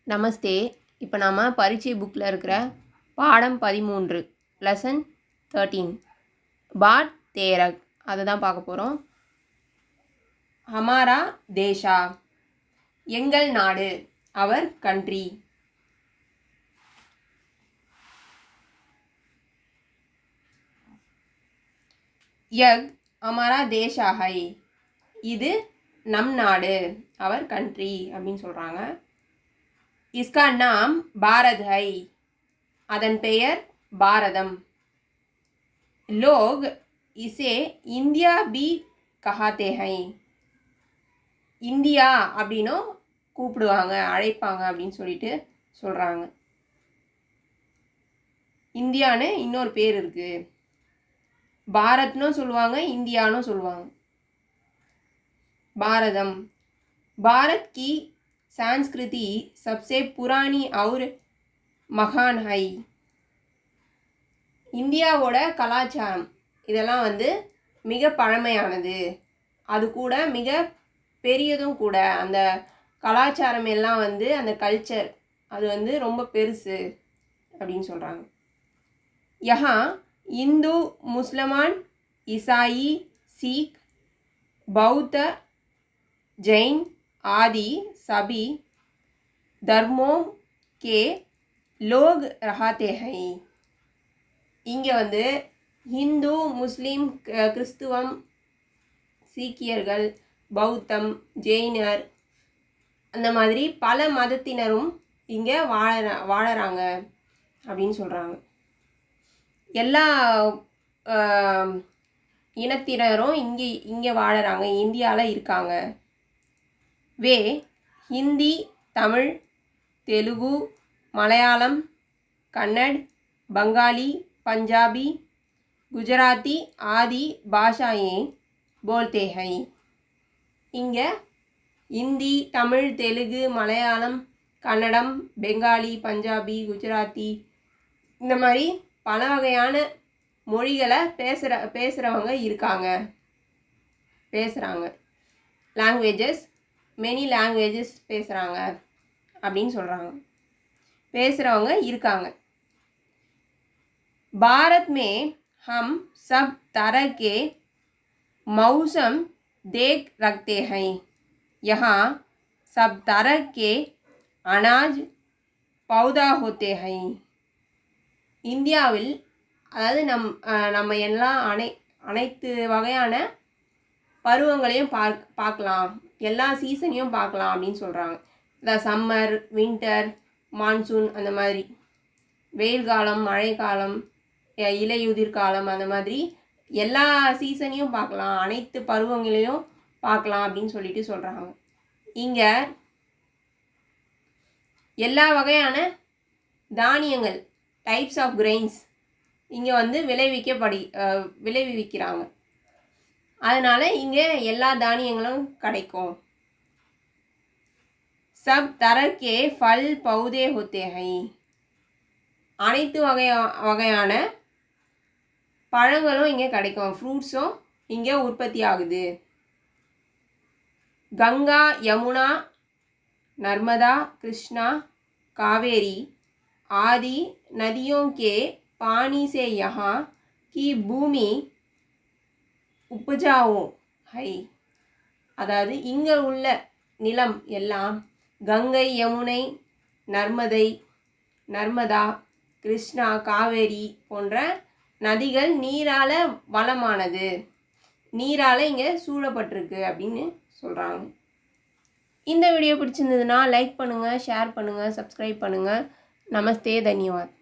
நமஸ்தே. இப்போ நாம் பரீட்சை புக்கில் இருக்கிற பாடம் 13 லெசன் 13 பாட் தேரக் அதை தான் பார்க்க போகிறோம். ஹமாரா தேஷா எங்கள் நாடு, அவர் கண்ட்ரி. யக் ஹமாரா தேஷா ஹை, இது நம் நாடு, அவர் கண்ட்ரி அப்படின்னு சொல்கிறாங்க. इसका नाम भारत है, அதன் பெயர் பாரதம். लोग इसे इंडिया भी कहते हैं, இந்தியா அப்படின்னும் கூப்பிடுவாங்க, அழைப்பாங்க அப்படின்னு சொல்லிட்டு சொல்கிறாங்க. இந்தியான்னு இன்னொரு பேர் இருக்குது, பாரத்னும் சொல்லுவாங்க, இந்தியானும் சொல்லுவாங்க. பாரதம் பாரத் की संस्कृति सबसे पुरानी और महान है. இந்தியாவோட கலாச்சாரம் இதெல்லாம் மிக பழமையானது, அது கூட மிக பெரியதும் கூட. அந்த கலாச்சாரம் எல்லாம் அந்த கல்ச்சர் அது ரொம்ப பெருசு அப்படின்னு சொல்கிறாங்க. யஹா இந்து முஸ்லிமான் ईसाई சிக் பௌத்த जैन आदि सभी धर्मों के लोग रहते हैं. இங்கே ஹிந்து முஸ்லீம் கிறிஸ்துவம் சீக்கியர்கள் பௌத்தம் ஜெயினர் அந்த மாதிரி பல மதத்தினரும் இங்கே வாழறாங்க அப்படின்னு சொல்கிறாங்க. எல்லா இனத்தினரும் இங்கே வாழறாங்க, இந்தியாவில் இருக்காங்க. वे हिंदी तमिल तेलुगु मलयालम कन्नड़ बंगाली पंजाबी गुजराती आदि भाषाएं बोलते हैं. இங்கே ஹிந்தி தமிழ் தெலுங்கு மலையாளம் கன்னடம் பெங்காலி பஞ்சாபி குஜராத்தி இந்த மாதிரி பல வகையான மொழிகளை பேசுகிறவங்க இருக்காங்க, பேசுகிறாங்க. லாங்குவேஜஸ் மெனி லாங்குவேஜஸ் பேசுகிறாங்க அப்படின்னு சொல்கிறாங்க, பேசுகிறவங்க இருக்காங்க. भारत में हम सब तरह के मौसम देख रखते हैं. यहाँ सब तरह के अनाज पौधा होते हैं. இந்தியாவில் அதாவது நம்ம எல்லாம் அனைத்து வகையான பருவங்களையும் பார்க்கலாம், எல்லா சீசனையும் பார்க்கலாம் அப்படின்னு சொல்கிறாங்க. இந்த சம்மர் வின்டர் மான்சூன் அந்த மாதிரி, வெயில் காலம் மழை காலம் இலையுதிர் காலம் அந்த மாதிரி எல்லா சீசனையும் பார்க்கலாம், அனைத்து பருவங்களையும் பார்க்கலாம் அப்படின்னு சொல்லிட்டு சொல்கிறாங்க. இங்கே எல்லா வகையான தானியங்கள் டைப்ஸ் ஆஃப் கிரெயின்ஸ் இங்கே விளைவிக்கிறாங்க. அதனால் இங்கே எல்லா தானியங்களும் கிடைக்கும். சப் தரக்கே ஃபல் பௌதே ஹோத்தே ஹை, அனைத்து வகையான பழங்களும் இங்கே கிடைக்கும், ஃப்ரூட்ஸும் இங்கே உற்பத்தி ஆகுது. கங்கா யமுனா நர்மதா கிருஷ்ணா காவேரி आदि नदियों के पानी से यहाँ की भूमि उपजाऊ है. அதாவது இங்கே உள்ள நிலம் எல்லாம் கங்கை யமுனை நர்மதா கிருஷ்ணா காவேரி போன்ற நதிகள் நீரால் வளமானது, நீரால் இங்கே சூழப்பட்டிருக்கு அப்படின்னு சொல்கிறாங்க. இந்த வீடியோ பிடிச்சிருந்ததுன்னா லைக் பண்ணுங்கள், ஷேர் பண்ணுங்கள், சப்ஸ்கிரைப் பண்ணுங்கள். நமஸ்தே, தன்யவாத்.